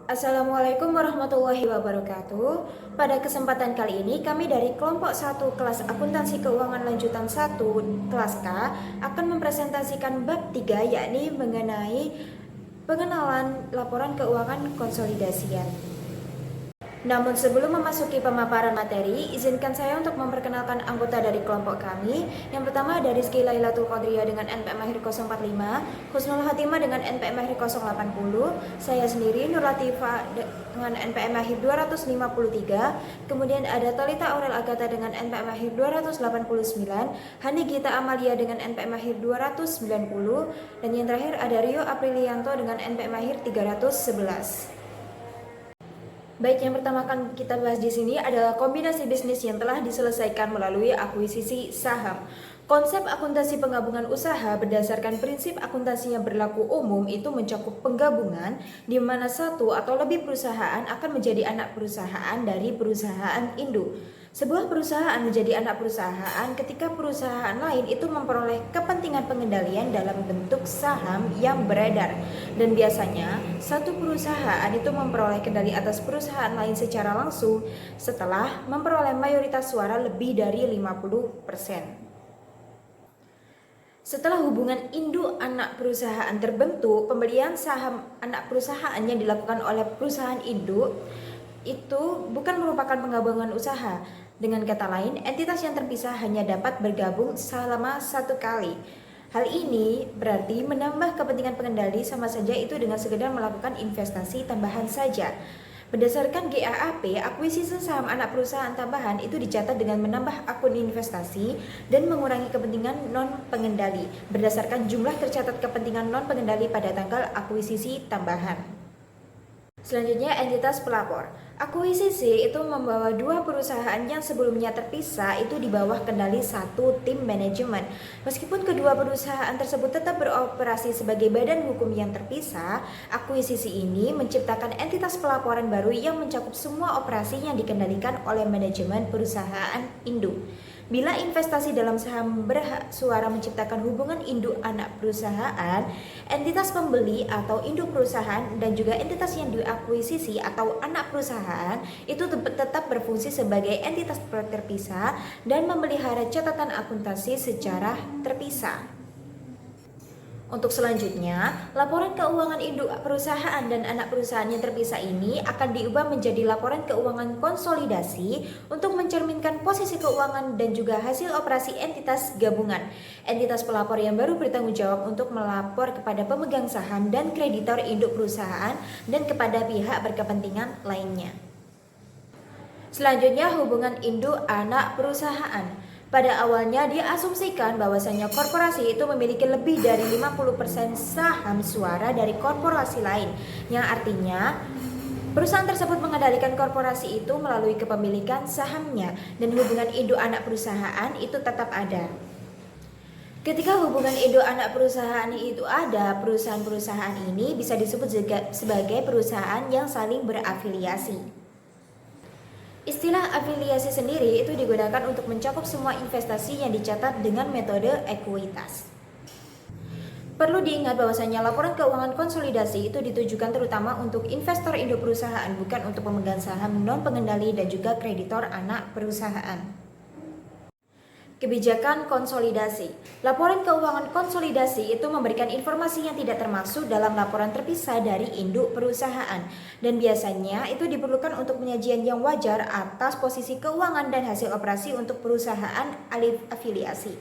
Assalamualaikum warahmatullahi wabarakatuh. Pada kesempatan kali ini kami dari kelompok 1 kelas akuntansi keuangan lanjutan 1 kelas K akan mempresentasikan bab 3 yakni mengenai pengenalan laporan keuangan konsolidasian. Namun sebelum memasuki pemaparan materi, izinkan saya untuk memperkenalkan anggota dari kelompok kami. Yang pertama ada Rizky Lailatul Qadriyah dengan NPM Akhir 045, Husnul Hatimah dengan NPM Akhir 080, saya sendiri Nur Latifah dengan NPM Akhir 253, kemudian ada Talita Aurel Agatha dengan NPM Akhir 289, Hani Gita Amalia dengan NPM Akhir 290, dan yang terakhir ada Rio Aprilianto dengan NPM Akhir 311. Baik, yang pertama akan kita bahas di sini adalah kombinasi bisnis yang telah diselesaikan melalui akuisisi saham. Konsep akuntansi penggabungan usaha berdasarkan prinsip akuntansi yang berlaku umum itu mencakup penggabungan di mana satu atau lebih perusahaan akan menjadi anak perusahaan dari perusahaan induk. Sebuah perusahaan menjadi anak perusahaan ketika perusahaan lain itu memperoleh kepentingan pengendalian dalam bentuk saham yang beredar. Dan biasanya, satu perusahaan itu memperoleh kendali atas perusahaan lain secara langsung setelah memperoleh mayoritas suara lebih dari 50%. Setelah hubungan induk anak perusahaan terbentuk, pembelian saham anak perusahaan yang dilakukan oleh perusahaan induk itu bukan merupakan penggabungan usaha. Dengan kata lain, entitas yang terpisah hanya dapat bergabung selama satu kali. Hal ini berarti menambah kepentingan pengendali sama saja itu dengan sekedar melakukan investasi tambahan saja. Berdasarkan GAAP, akuisisi saham anak perusahaan tambahan itu dicatat dengan menambah akun investasi dan mengurangi kepentingan non-pengendali berdasarkan jumlah tercatat kepentingan non-pengendali pada tanggal akuisisi tambahan. Selanjutnya, entitas pelapor. Akuisisi itu membawa dua perusahaan yang sebelumnya terpisah itu di bawah kendali satu tim manajemen. Meskipun kedua perusahaan tersebut tetap beroperasi sebagai badan hukum yang terpisah, akuisisi ini menciptakan entitas pelaporan baru yang mencakup semua operasi yang dikendalikan oleh manajemen perusahaan induk. Bila investasi dalam saham berhak suara menciptakan hubungan induk anak perusahaan, entitas pembeli atau induk perusahaan dan juga entitas yang diakuisisi atau anak perusahaan itu tetap berfungsi sebagai entitas terpisah dan memelihara catatan akuntansi secara terpisah. Untuk selanjutnya, laporan keuangan induk perusahaan dan anak perusahaan yang terpisah ini akan diubah menjadi laporan keuangan konsolidasi untuk mencerminkan posisi keuangan dan juga hasil operasi entitas gabungan. Entitas pelapor yang baru bertanggung jawab untuk melapor kepada pemegang saham dan kreditor induk perusahaan dan kepada pihak berkepentingan lainnya. Selanjutnya, hubungan induk anak perusahaan. Pada awalnya diasumsikan bahwasanya korporasi itu memiliki lebih dari 50% saham suara dari korporasi lain, yang artinya perusahaan tersebut mengendalikan korporasi itu melalui kepemilikan sahamnya dan hubungan induk anak perusahaan itu tetap ada. Ketika hubungan induk anak perusahaan itu ada, perusahaan-perusahaan ini bisa disebut sebagai perusahaan yang saling berafiliasi. Istilah afiliasi sendiri itu digunakan untuk mencakup semua investasi yang dicatat dengan metode ekuitas. Perlu diingat bahwasanya laporan keuangan konsolidasi itu ditujukan terutama untuk investor induk perusahaan, bukan untuk pemegang saham non-pengendali dan juga kreditor anak perusahaan. Kebijakan konsolidasi. Laporan keuangan konsolidasi itu memberikan informasi yang tidak termasuk dalam laporan terpisah dari induk perusahaan dan biasanya itu diperlukan untuk penyajian yang wajar atas posisi keuangan dan hasil operasi untuk perusahaan afiliasi.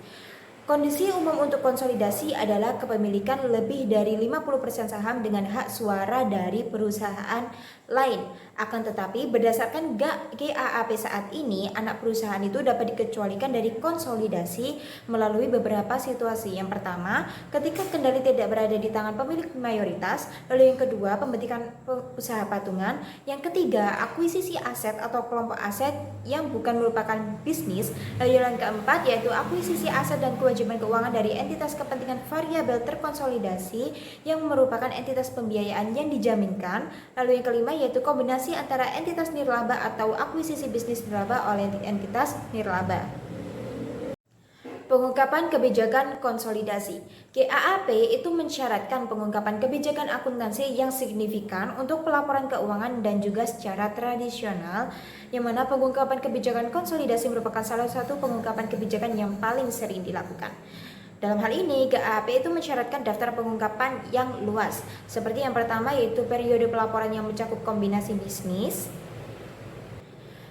Kondisi umum untuk konsolidasi adalah kepemilikan lebih dari 50% saham dengan hak suara dari perusahaan lain. Akan tetapi berdasarkan GAAP saat ini, anak perusahaan itu dapat dikecualikan dari konsolidasi melalui beberapa situasi. Yang pertama, ketika kendali tidak berada di tangan pemilik mayoritas. Lalu yang kedua, pembentukan usaha patungan. Yang ketiga, akuisisi aset atau kelompok aset yang bukan merupakan bisnis. Lalu yang keempat, yaitu akuisisi aset dan kewajiban keuangan dari entitas kepentingan variabel terkonsolidasi yang merupakan entitas pembiayaan yang dijaminkan. Lalu yang kelima, yaitu kombinasi antara entitas nirlaba atau akuisisi bisnis nirlaba oleh entitas nirlaba. Pengungkapan kebijakan konsolidasi. GAAP itu mensyaratkan pengungkapan kebijakan akuntansi yang signifikan untuk pelaporan keuangan dan juga secara tradisional, yang mana pengungkapan kebijakan konsolidasi merupakan salah satu pengungkapan kebijakan yang paling sering dilakukan. Dalam hal ini, GAAP itu mensyaratkan daftar pengungkapan yang luas, seperti yang pertama yaitu periode pelaporan yang mencakup kombinasi bisnis,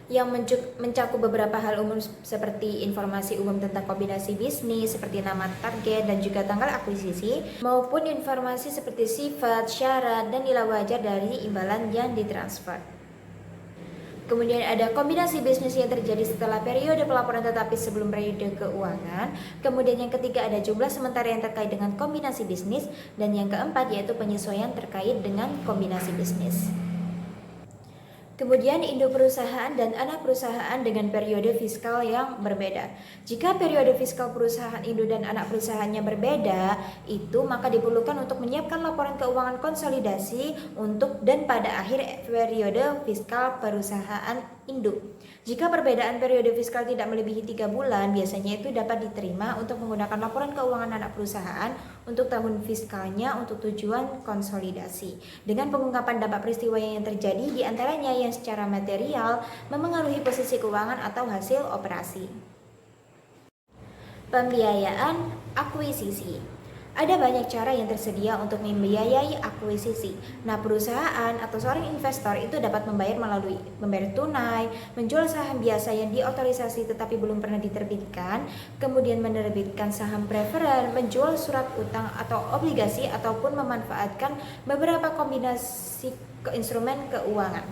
yang mencakup beberapa hal umum seperti informasi umum tentang kombinasi bisnis seperti nama target dan juga tanggal akuisisi, maupun informasi seperti sifat, syarat, dan nilai wajar dari imbalan yang ditransfer. Kemudian ada kombinasi bisnis yang terjadi setelah periode pelaporan tetapi sebelum periode keuangan. Kemudian yang ketiga ada jumlah sementara yang terkait dengan kombinasi bisnis. Dan yang keempat yaitu penyesuaian terkait dengan kombinasi bisnis. Kemudian induk perusahaan dan anak perusahaan dengan periode fiskal yang berbeda. Jika periode fiskal perusahaan induk dan anak perusahaannya berbeda, itu maka diperlukan untuk menyiapkan laporan keuangan konsolidasi untuk dan pada akhir periode fiskal perusahaan induk. Jika perbedaan periode fiskal tidak melebihi 3 bulan, biasanya itu dapat diterima untuk menggunakan laporan keuangan anak perusahaan untuk tahun fiskalnya untuk tujuan konsolidasi. Dengan pengungkapan dampak peristiwa yang terjadi diantaranya yang secara material memengaruhi posisi keuangan atau hasil operasi. Pembiayaan akuisisi. Ada banyak cara yang tersedia untuk membiayai akuisisi. Nah, perusahaan atau seorang investor itu dapat membayar tunai, menjual saham biasa yang diotorisasi tetapi belum pernah diterbitkan, kemudian menerbitkan saham preferen, menjual surat utang atau obligasi, ataupun memanfaatkan beberapa kombinasi instrumen keuangan.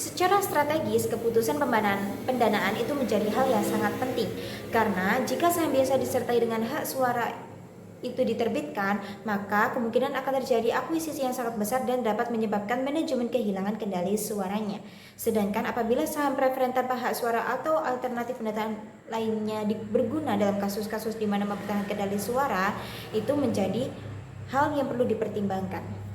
Secara strategis, keputusan pendanaan itu menjadi hal yang sangat penting karena jika saham biasa disertai dengan hak suara itu diterbitkan, maka kemungkinan akan terjadi akuisisi yang sangat besar dan dapat menyebabkan manajemen kehilangan kendali suaranya. Sedangkan apabila saham preferen tanpa hak suara atau alternatif pendanaan lainnya berguna dalam kasus-kasus di mana mempertahankan kendali suara, itu menjadi hal yang perlu dipertimbangkan.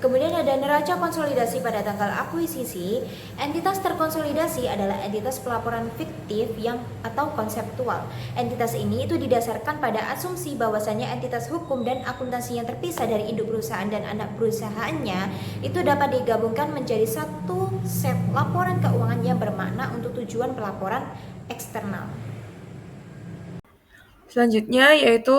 Kemudian ada neraca konsolidasi pada tanggal akuisisi. Entitas terkonsolidasi adalah entitas pelaporan fiktif atau konseptual. Entitas ini itu didasarkan pada asumsi bahwasannya entitas hukum dan akuntansi yang terpisah dari induk perusahaan dan anak perusahaannya itu dapat digabungkan menjadi satu set laporan keuangan yang bermakna untuk tujuan pelaporan eksternal. Selanjutnya yaitu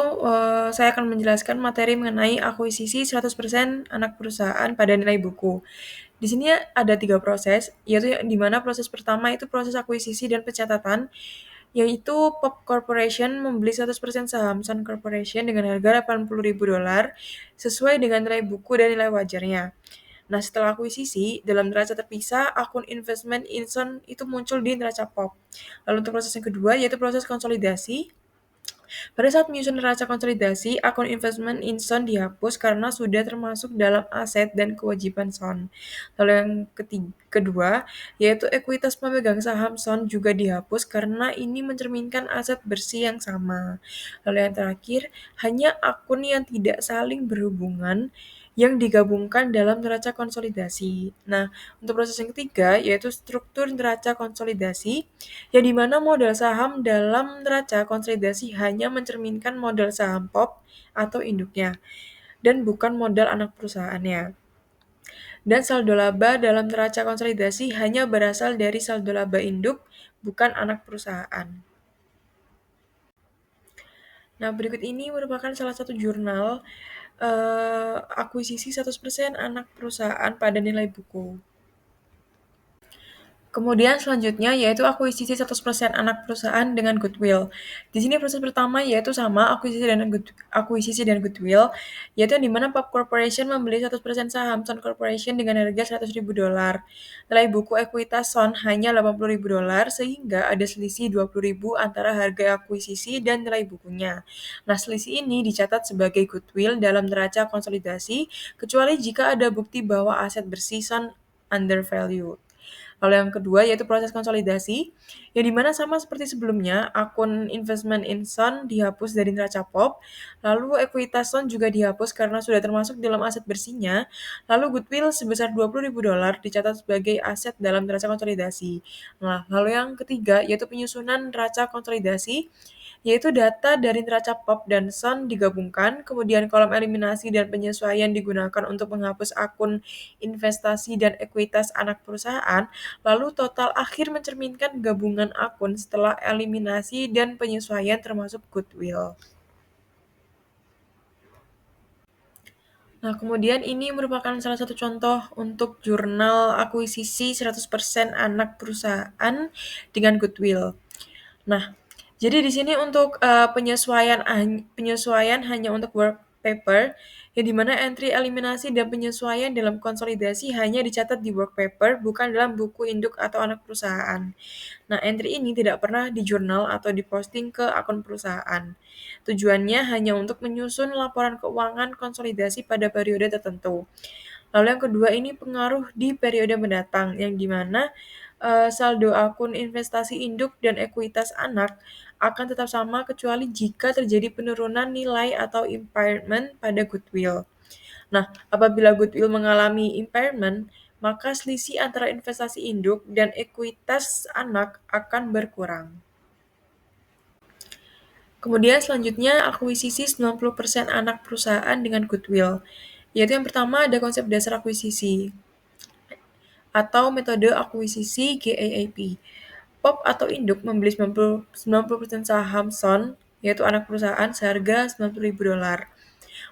saya akan menjelaskan materi mengenai akuisisi 100% anak perusahaan pada nilai buku. Di sini ada 3 proses, yaitu di mana proses pertama itu proses akuisisi dan pencatatan, yaitu Pop Corporation membeli 100% saham Sun Corporation dengan harga $80.000 sesuai dengan nilai buku dan nilai wajarnya. Nah, setelah akuisisi, dalam neraca terpisah, akun investment in Sun itu muncul di neraca Pop. Lalu untuk proses yang kedua, yaitu proses konsolidasi. Pada saat menyusun neraca konsolidasi, akun investment in Son dihapus karena sudah termasuk dalam aset dan kewajiban Son. Lalu yang kedua, yaitu ekuitas pemegang saham Son juga dihapus karena ini mencerminkan aset bersih yang sama. Lalu yang terakhir, hanya akun yang tidak saling berhubungan yang digabungkan dalam neraca konsolidasi. Nah, untuk proses yang ketiga, yaitu struktur neraca konsolidasi, yang dimana modal saham dalam neraca konsolidasi hanya mencerminkan modal saham POP atau induknya, dan bukan modal anak perusahaannya. Dan saldo laba dalam neraca konsolidasi hanya berasal dari saldo laba induk, bukan anak perusahaan. Nah, berikut ini merupakan salah satu jurnal akuisisi 100% anak perusahaan pada nilai buku. Kemudian selanjutnya yaitu akuisisi 100% anak perusahaan dengan goodwill. Di sini proses pertama yaitu sama akuisisi dan goodwill, yaitu yang dimana Pop Corporation membeli 100% saham Sun Corporation dengan harga $100.000. Nilai buku ekuitas Sun hanya $80.000 sehingga ada selisih $20.000 antara harga akuisisi dan nilai bukunya. Nah, selisih ini dicatat sebagai goodwill dalam neraca konsolidasi kecuali jika ada bukti bahwa aset bersih Sun undervalued. Lalu yang kedua yaitu proses konsolidasi, yang dimana sama seperti sebelumnya, akun investment in Son dihapus dari neraca POP, lalu ekuitas Son juga dihapus karena sudah termasuk dalam aset bersihnya, lalu goodwill sebesar $20.000 dicatat sebagai aset dalam neraca konsolidasi. Nah, lalu yang ketiga yaitu penyusunan neraca konsolidasi, yaitu data dari neraca POP dan Son digabungkan, kemudian kolom eliminasi dan penyesuaian digunakan untuk menghapus akun investasi dan ekuitas anak perusahaan, lalu total akhir mencerminkan gabungan akun setelah eliminasi dan penyesuaian termasuk goodwill. Nah, kemudian ini merupakan salah satu contoh untuk jurnal akuisisi 100% anak perusahaan dengan goodwill. Nah, jadi di sini untuk penyesuaian hanya untuk work paper, yang dimana entry eliminasi dan penyesuaian dalam konsolidasi hanya dicatat di work paper, bukan dalam buku induk atau anak perusahaan. Nah, entry ini tidak pernah di jurnal atau diposting ke akun perusahaan. Tujuannya hanya untuk menyusun laporan keuangan konsolidasi pada periode tertentu. Lalu yang kedua ini pengaruh di periode mendatang, yang dimana saldo akun investasi induk dan ekuitas anak akan tetap sama kecuali jika terjadi penurunan nilai atau impairment pada goodwill. Nah, apabila goodwill mengalami impairment, maka selisih antara investasi induk dan ekuitas anak akan berkurang. Kemudian selanjutnya akuisisi 90% anak perusahaan dengan goodwill. Yaitu yang pertama ada konsep dasar akuisisi atau metode akuisisi GAAP. POP atau induk membeli 90% saham Son, yaitu anak perusahaan seharga $90.000.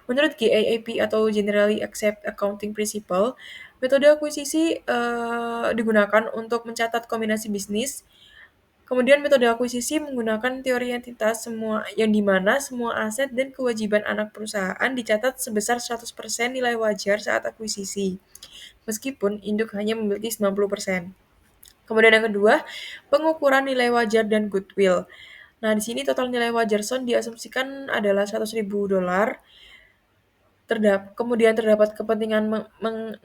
Menurut GAAP atau Generally Accepted Accounting Principle, metode akuisisi digunakan untuk mencatat kombinasi bisnis. Kemudian metode akuisisi menggunakan teori entitas yang dimana semua aset dan kewajiban anak perusahaan dicatat sebesar 100% nilai wajar saat akuisisi, meskipun induk hanya memiliki 90%. Kemudian yang kedua, pengukuran nilai wajar dan goodwill. Nah, di sini total nilai wajar Son diasumsikan adalah $100.000. Kemudian terdapat kepentingan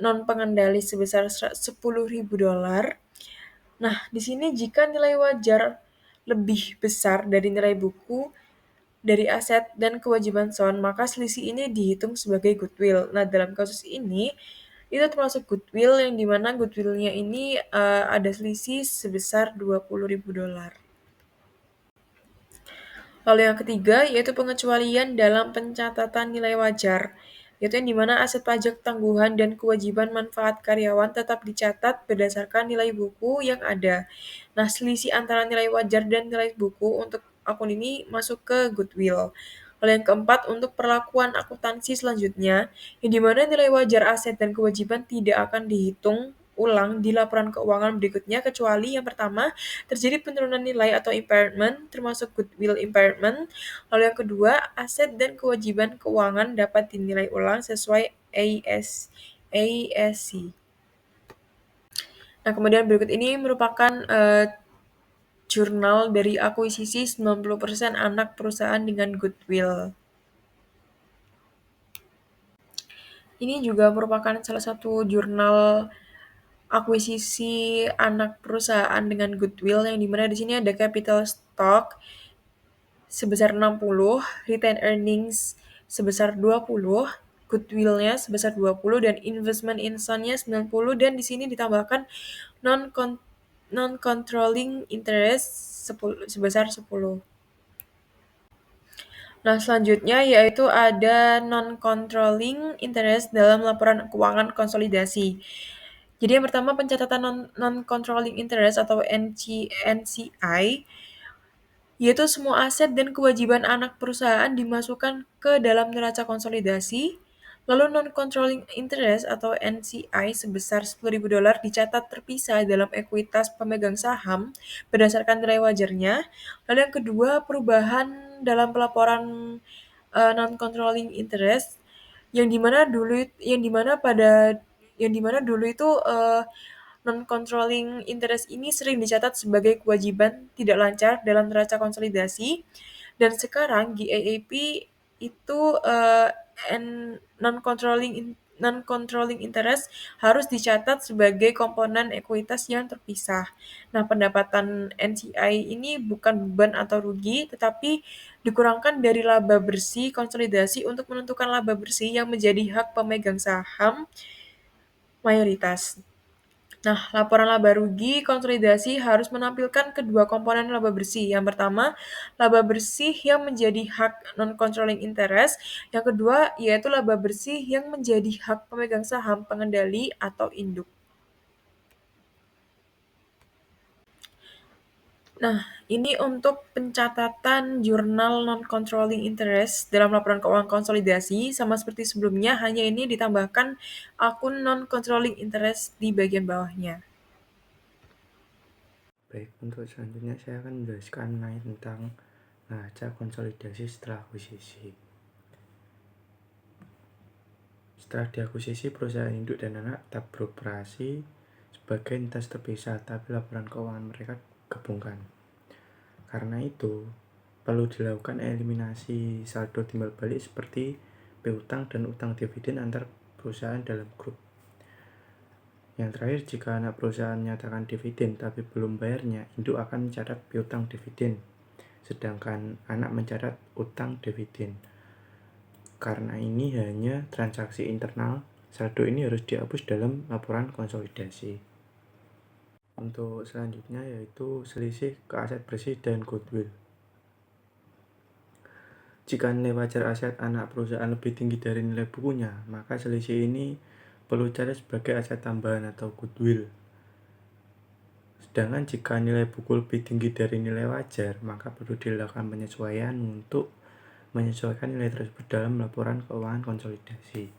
non-pengendali sebesar $10.000. Nah, di sini jika nilai wajar lebih besar dari nilai buku dari aset dan kewajiban Son, maka selisih ini dihitung sebagai goodwill. Nah, dalam kasus ini, itu termasuk goodwill yang dimana goodwillnya ini ada selisih sebesar $20.000. Lalu yang ketiga, yaitu pengecualian dalam pencatatan nilai wajar, yaitu yang dimana aset pajak tangguhan dan kewajiban manfaat karyawan tetap dicatat berdasarkan nilai buku yang ada. Nah, selisih antara nilai wajar dan nilai buku untuk akun ini masuk ke goodwill. Lalu yang keempat, untuk perlakuan akuntansi selanjutnya, yang dimana nilai wajar aset dan kewajiban tidak akan dihitung ulang di laporan keuangan berikutnya kecuali yang pertama terjadi penurunan nilai atau impairment termasuk goodwill impairment. Lalu yang kedua, aset dan kewajiban keuangan dapat dinilai ulang sesuai ASC. Nah, kemudian berikut ini merupakan jurnal dari akuisisi 90% anak perusahaan dengan goodwill. Ini juga merupakan salah satu jurnal akuisisi anak perusahaan dengan goodwill yang dimana di sini ada capital stock sebesar 60, retained earnings sebesar 20, goodwill-nya sebesar 20 dan investment in Son-nya 90 dan di sini ditambahkan non-controlling interest sebesar 10. Nah, selanjutnya yaitu ada non-controlling interest dalam laporan keuangan konsolidasi. Jadi yang pertama pencatatan non-controlling interest atau NCI, yaitu semua aset dan kewajiban anak perusahaan dimasukkan ke dalam neraca konsolidasi. Lalu non-controlling interest atau NCI sebesar $10.000 dicatat terpisah dalam ekuitas pemegang saham berdasarkan nilai wajarnya. Lalu yang kedua, perubahan dalam pelaporan non-controlling interest yang dimana dulu itu non-controlling interest ini sering dicatat sebagai kewajiban tidak lancar dalam neraca konsolidasi dan sekarang GAAP itu non-controlling non-controlling interest harus dicatat sebagai komponen ekuitas yang terpisah. Nah, pendapatan NCI ini bukan beban atau rugi, tetapi dikurangkan dari laba bersih konsolidasi untuk menentukan laba bersih yang menjadi hak pemegang saham mayoritas. Nah, laporan laba rugi konsolidasi harus menampilkan kedua komponen laba bersih. Yang pertama, laba bersih yang menjadi hak non-controlling interest. Yang kedua, yaitu laba bersih yang menjadi hak pemegang saham pengendali atau induk. Nah, ini untuk pencatatan jurnal non-controlling interest dalam laporan keuangan konsolidasi, sama seperti sebelumnya, hanya ini ditambahkan akun non-controlling interest di bagian bawahnya. Baik, untuk selanjutnya saya akan menjelaskan mengenai tentang neraca konsolidasi setelah akuisisi. Setelah diakuisisi, perusahaan induk dan anak tetap beroperasi sebagai entitas terpisah, tapi laporan keuangan mereka gabungkan. Karena itu, perlu dilakukan eliminasi saldo timbal balik seperti piutang dan utang dividen antar perusahaan dalam grup. Yang terakhir, jika anak perusahaan menyatakan dividen tapi belum bayarnya, induk akan mencatat piutang dividen, sedangkan anak mencatat utang dividen. Karena ini hanya transaksi internal, saldo ini harus dihapus dalam laporan konsolidasi. Untuk selanjutnya yaitu selisih ke aset bersih dan goodwill. Jika nilai wajar aset anak perusahaan lebih tinggi dari nilai bukunya, maka selisih ini perlu dicari sebagai aset tambahan atau goodwill. Sedangkan jika nilai buku lebih tinggi dari nilai wajar, maka perlu dilakukan penyesuaian untuk menyesuaikan nilai tersebut dalam laporan keuangan konsolidasi.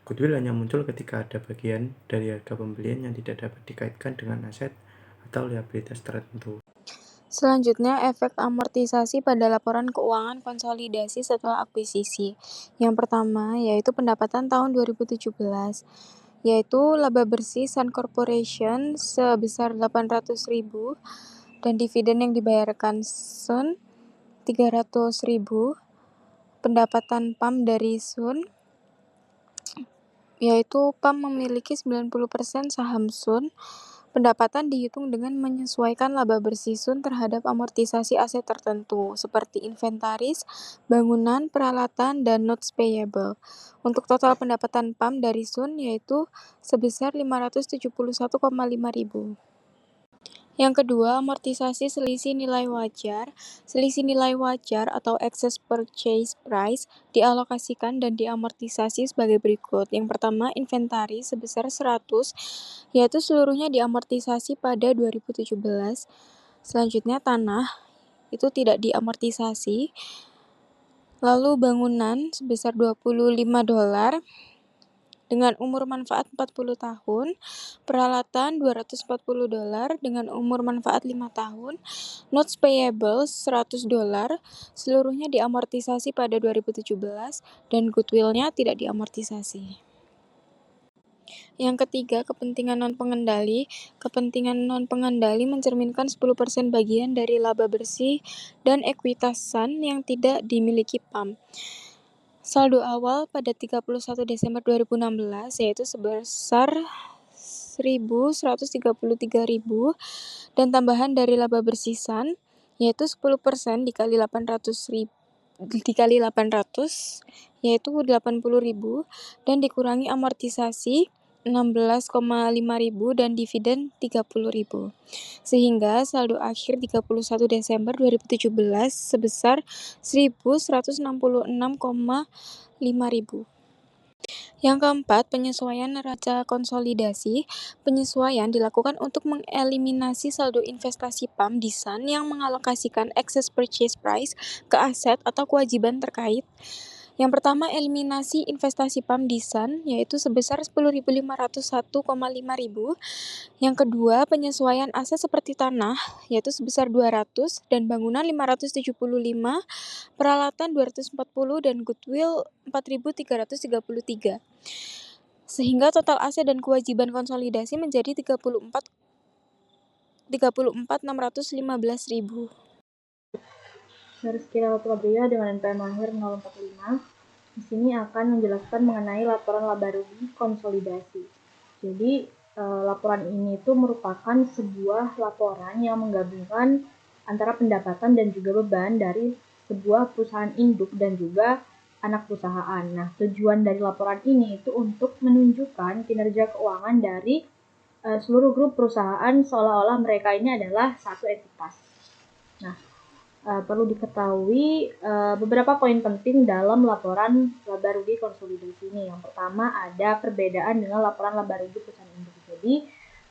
Goodwill hanya muncul ketika ada bagian dari harga pembelian yang tidak dapat dikaitkan dengan aset atau liabilitas tertentu. Selanjutnya, efek amortisasi pada laporan keuangan konsolidasi setelah akuisisi. Yang pertama, yaitu pendapatan tahun 2017, yaitu laba bersih Sun Corporation sebesar 800.000 dan dividen yang dibayarkan Sun 300.000. Pendapatan PAM dari Sun, yaitu PAM memiliki 90% saham Sun. Pendapatan dihitung dengan menyesuaikan laba bersih Sun terhadap amortisasi aset tertentu, seperti inventaris, bangunan, peralatan, dan notes payable. Untuk total pendapatan PAM dari Sun yaitu sebesar 571,5 ribu. Yang kedua, amortisasi selisih nilai wajar. Selisih nilai wajar atau excess purchase price dialokasikan dan diamortisasi sebagai berikut. Yang pertama, inventaris sebesar 100, yaitu seluruhnya diamortisasi pada 2017. Selanjutnya, tanah itu tidak diamortisasi. Lalu bangunan sebesar $25 dengan umur manfaat 40 tahun, peralatan $240 dengan umur manfaat 5 tahun, notes payable $100, seluruhnya diamortisasi pada 2017, dan goodwill-nya tidak diamortisasi. Yang ketiga, kepentingan non-pengendali. Kepentingan non-pengendali mencerminkan 10% bagian dari laba bersih dan ekuitas Sun yang tidak dimiliki PAM. Saldo awal pada 31 Desember 2016 yaitu sebesar 1.133.000 dan tambahan dari laba bersih Sun yaitu 10% dikali 800 yaitu 80.000 dan dikurangi amortisasi 16,5 ribu dan dividen 30 ribu. Sehingga saldo akhir 31 Desember 2017 sebesar 1.166,5 ribu. Yang keempat, penyesuaian neraca konsolidasi. Penyesuaian dilakukan untuk mengeliminasi saldo investasi PAM di Sun yang mengalokasikan excess purchase price ke aset atau kewajiban terkait. Yang pertama, eliminasi investasi PAM di Sun, yaitu sebesar 10.501,5 ribu. Yang kedua, penyesuaian aset seperti tanah, yaitu sebesar 200, dan bangunan 575, peralatan 240, dan goodwill 4.333. Sehingga total aset dan kewajiban konsolidasi menjadi 34.615.000. Garis kira waktu KBA dengan NPM akhir 045. Di sini akan menjelaskan mengenai laporan laba rugi konsolidasi. Jadi, laporan ini itu merupakan sebuah laporan yang menggabungkan antara pendapatan dan juga beban dari sebuah perusahaan induk dan juga anak perusahaan. Nah, tujuan dari laporan ini itu untuk menunjukkan kinerja keuangan dari seluruh grup perusahaan seolah-olah mereka ini adalah satu entitas. Nah, perlu diketahui beberapa poin penting dalam laporan laba rugi konsolidasi ini. Yang pertama ada perbedaan dengan laporan laba rugi perusahaan induk. Jadi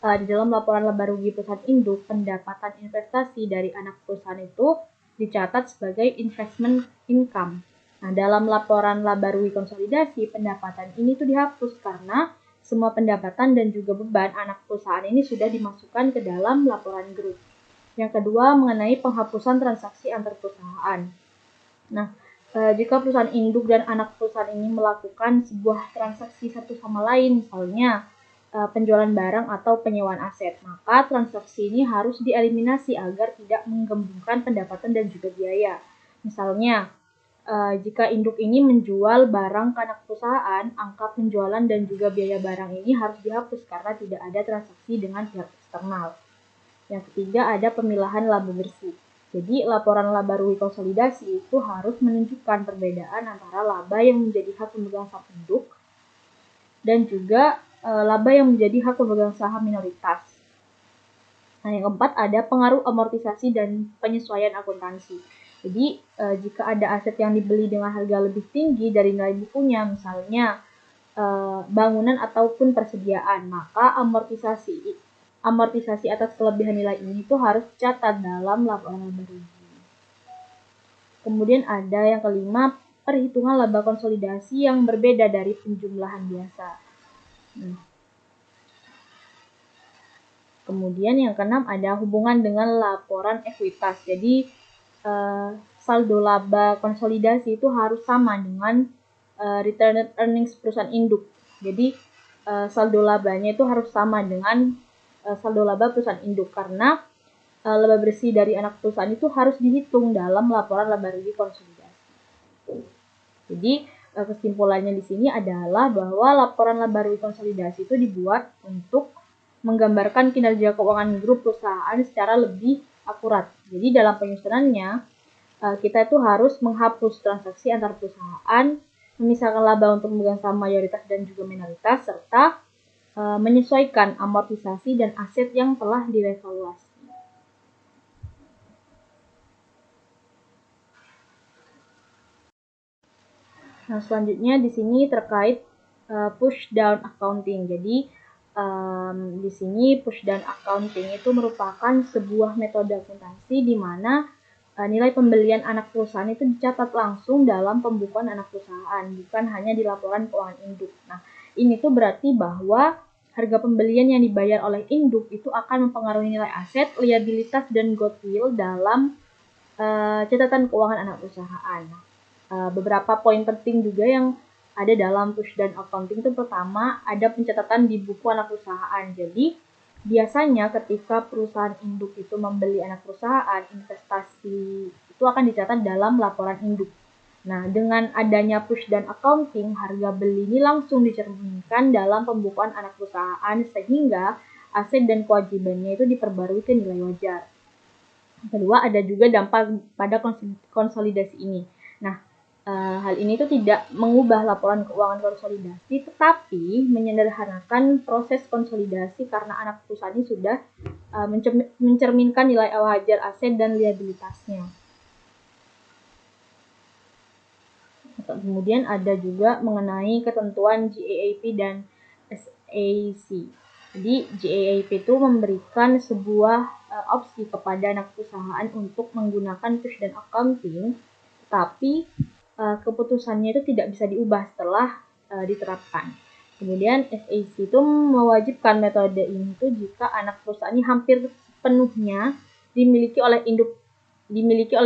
di dalam laporan laba rugi perusahaan induk, pendapatan investasi dari anak perusahaan itu dicatat sebagai investment income. Nah, dalam laporan laba rugi konsolidasi, pendapatan ini tuh dihapus karena semua pendapatan dan juga beban anak perusahaan ini sudah dimasukkan ke dalam laporan grup. Yang kedua, mengenai penghapusan transaksi antar perusahaan. Nah, jika perusahaan induk dan anak perusahaan ini melakukan sebuah transaksi satu sama lain, misalnya penjualan barang atau penyewaan aset, maka transaksi ini harus dieliminasi agar tidak menggembungkan pendapatan dan juga biaya. Misalnya, jika induk ini menjual barang ke anak perusahaan, angka penjualan dan juga biaya barang ini harus dihapus karena tidak ada transaksi dengan pihak eksternal. Yang ketiga ada pemilahan laba bersih. Jadi laporan laba rugi konsolidasi itu harus menunjukkan perbedaan antara laba yang menjadi hak pemegang saham induk dan juga laba yang menjadi hak pemegang saham minoritas. Nah, yang keempat ada pengaruh amortisasi dan penyesuaian akuntansi. Jadi, jika ada aset yang dibeli dengan harga lebih tinggi dari nilai bukunya, misalnya bangunan ataupun persediaan, maka amortisasi atas kelebihan nilai ini itu harus dicatat dalam laporan laba rugi. Kemudian ada yang kelima, perhitungan laba konsolidasi yang berbeda dari penjumlahan biasa. Kemudian yang keenam ada hubungan dengan laporan ekuitas. Jadi saldo laba konsolidasi itu harus sama dengan retained earnings perusahaan induk. Jadi saldo labanya itu harus sama dengan saldo laba perusahaan induk karena laba bersih dari anak perusahaan itu harus dihitung dalam laporan laba rugi konsolidasi. Jadi kesimpulannya di sini adalah bahwa laporan laba rugi konsolidasi itu dibuat untuk menggambarkan kinerja keuangan grup perusahaan secara lebih akurat. Jadi dalam penyusunannya kita itu harus menghapus transaksi antar perusahaan, memisahkan laba untuk pemegang saham mayoritas dan juga minoritas, serta menyesuaikan amortisasi dan aset yang telah direvaluasi. Nah, selanjutnya di sini terkait push down accounting. Jadi di sini push down accounting itu merupakan sebuah metode akuntansi di mana nilai pembelian anak perusahaan itu dicatat langsung dalam pembukuan anak perusahaan, bukan hanya di laporan keuangan induk. Nah, ini tuh berarti bahwa harga pembelian yang dibayar oleh induk itu akan mempengaruhi nilai aset, liabilitas, dan goodwill dalam catatan keuangan anak perusahaan. Beberapa poin penting juga yang ada dalam push down accounting itu pertama ada pencatatan di buku anak perusahaan. Jadi biasanya ketika perusahaan induk itu membeli anak perusahaan, investasi itu akan dicatat dalam laporan induk. Nah, dengan adanya push down accounting, harga beli ini langsung dicerminkan dalam pembukuan anak perusahaan sehingga aset dan kewajibannya itu diperbarui ke nilai wajar. Kedua, ada juga dampak pada konsolidasi ini. Nah, hal ini tuh tidak mengubah laporan keuangan konsolidasi, tetapi menyederhanakan proses konsolidasi karena anak perusahaan ini sudah mencerminkan nilai wajar aset dan liabilitasnya. Kemudian ada juga mengenai ketentuan GAAP dan SAC. Jadi GAAP itu memberikan sebuah opsi kepada anak perusahaan untuk menggunakan push down accounting, tapi keputusannya itu tidak bisa diubah setelah diterapkan. Kemudian SAC itu mewajibkan metode ini tuh jika anak perusahaan ini hampir sepenuhnya dimiliki oleh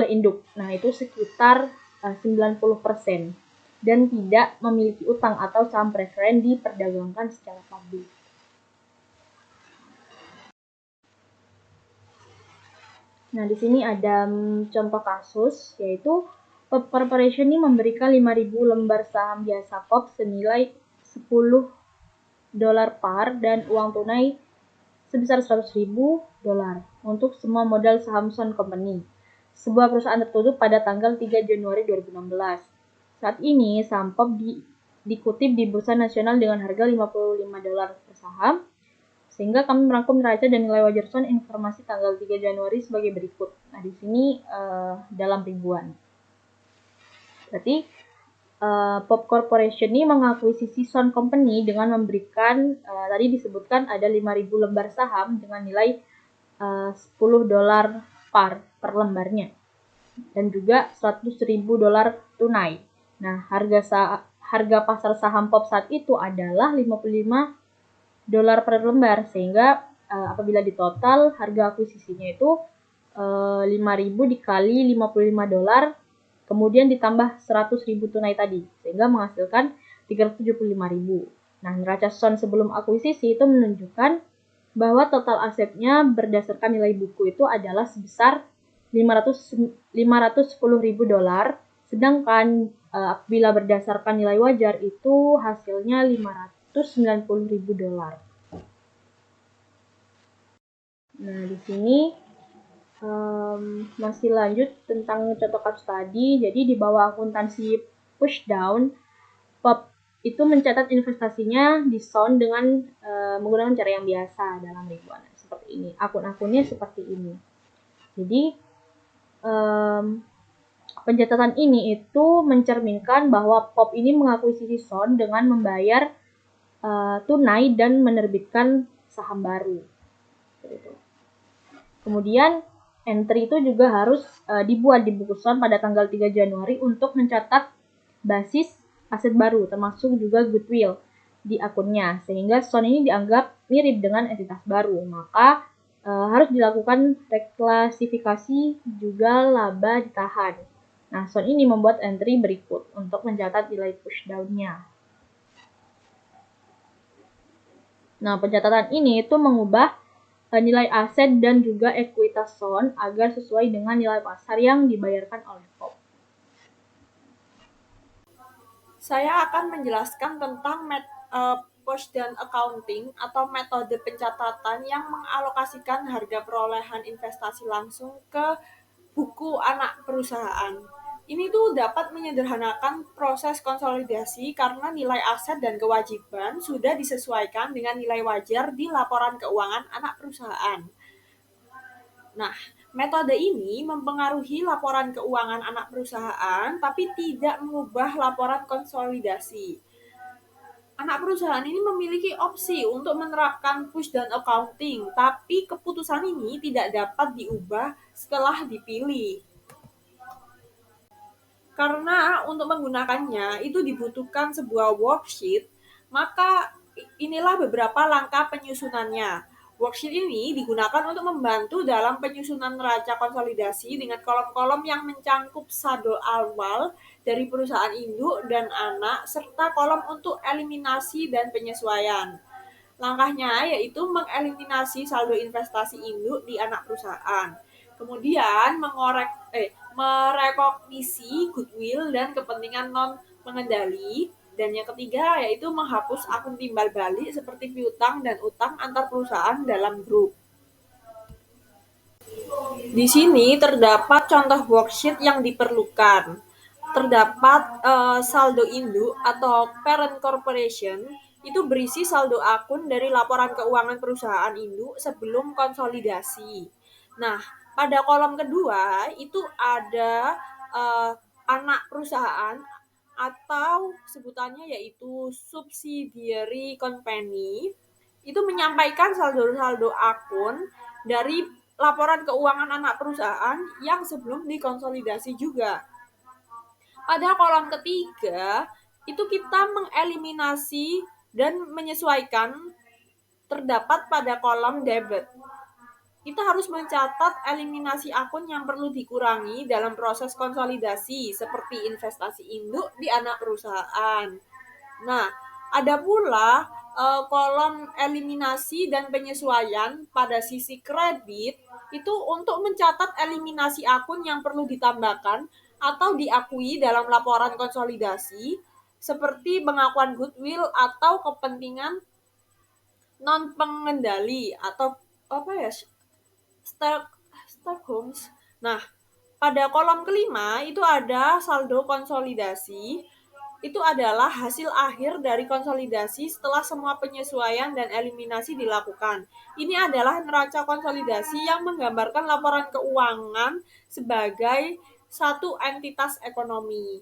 induk. Nah, itu sekitar 90% dan tidak memiliki utang atau saham preferen diperdagangkan secara publik. Nah, di sini ada contoh kasus, yaitu Pop Corporation ini memberikan 5.000 lembar saham biasa Pop senilai $10 par dan uang tunai sebesar $100.000 untuk semua modal saham Sun Company, sebuah perusahaan tertutup pada tanggal 3 Januari 2016. Saat ini, saham Pop dikutip di Bursa Nasional dengan harga $55 per saham, sehingga kami merangkum neraca dan nilai wajar Sun informasi tanggal 3 Januari sebagai berikut. Nah, di sini dalam ribuan. Berarti Pop Corporation ini mengakuisisi Sun Company dengan memberikan, tadi disebutkan ada 5.000 lembar saham dengan nilai $10 per lembarnya. Dan juga $100.000 tunai. Nah, harga pasar saham Pop saat itu adalah $55 per lembar, sehingga apabila ditotal harga akuisisinya itu 5.000 dikali $55, kemudian ditambah 100.000 tunai tadi, sehingga menghasilkan 375.000. Nah, neraca Sun sebelum akuisisi itu menunjukkan bahwa total asetnya berdasarkan nilai buku itu adalah sebesar $510.000, sedangkan apabila berdasarkan nilai wajar itu hasilnya $590.000. Nah, di sini masih lanjut tentang contoh kasus tadi. Jadi di bawah akuntansi pushdown, Pop itu mencatat investasinya di Sun dengan menggunakan cara yang biasa dalam ribuan seperti ini. Akun-akunnya seperti ini. Jadi pencatatan ini itu mencerminkan bahwa Pop ini mengakuisisi Sun dengan membayar tunai dan menerbitkan saham baru. Kemudian entry itu juga harus dibuat di buku Sun pada tanggal 3 Januari untuk mencatat basis aset baru, termasuk juga goodwill di akunnya, sehingga Sun ini dianggap mirip dengan entitas baru. Maka harus dilakukan reklasifikasi juga laba ditahan. Nah, Sun ini membuat entry berikut untuk mencatat nilai pushdown-nya. Nah, pencatatan ini itu mengubah nilai aset dan juga ekuitas Sun agar sesuai dengan nilai pasar yang dibayarkan oleh Pop. Saya akan menjelaskan tentang pushdown accounting atau metode pencatatan yang mengalokasikan harga perolehan investasi langsung ke buku anak perusahaan. Ini tuh dapat menyederhanakan proses konsolidasi karena nilai aset dan kewajiban sudah disesuaikan dengan nilai wajar di laporan keuangan anak perusahaan. Nah, metode ini mempengaruhi laporan keuangan anak perusahaan, tapi tidak mengubah laporan konsolidasi. Anak perusahaan ini memiliki opsi untuk menerapkan pushdown accounting, tapi keputusan ini tidak dapat diubah setelah dipilih. Karena untuk menggunakannya itu dibutuhkan sebuah worksheet, maka inilah beberapa langkah penyusunannya. Worksheet ini digunakan untuk membantu dalam penyusunan neraca konsolidasi dengan kolom-kolom yang mencangkup saldo awal dari perusahaan induk dan anak, serta kolom untuk eliminasi dan penyesuaian. Langkahnya yaitu mengeliminasi saldo investasi induk di anak perusahaan. Kemudian merekognisi goodwill dan kepentingan non-pengendali. Dan yang ketiga yaitu menghapus akun timbal balik seperti piutang dan utang antar perusahaan dalam grup. Di sini terdapat contoh worksheet yang diperlukan. Terdapat saldo induk atau parent corporation, itu berisi saldo akun dari laporan keuangan perusahaan induk sebelum konsolidasi. Nah, pada kolom kedua itu ada anak perusahaan atau sebutannya yaitu subsidiary company, itu menyampaikan saldo-saldo akun dari laporan keuangan anak perusahaan yang sebelum dikonsolidasi juga. Pada kolom ketiga, itu kita mengeliminasi dan menyesuaikan terdapat pada kolom debit. Kita harus mencatat eliminasi akun yang perlu dikurangi dalam proses konsolidasi, seperti investasi induk di anak perusahaan. Nah, ada pula kolom eliminasi dan penyesuaian pada sisi kredit, itu untuk mencatat eliminasi akun yang perlu ditambahkan atau diakui dalam laporan konsolidasi, seperti pengakuan goodwill atau kepentingan non-pengendali atau stakeholders. Nah, pada kolom kelima itu ada saldo konsolidasi. Itu adalah hasil akhir dari konsolidasi setelah semua penyesuaian dan eliminasi dilakukan. Ini adalah neraca konsolidasi yang menggambarkan laporan keuangan sebagai satu entitas ekonomi.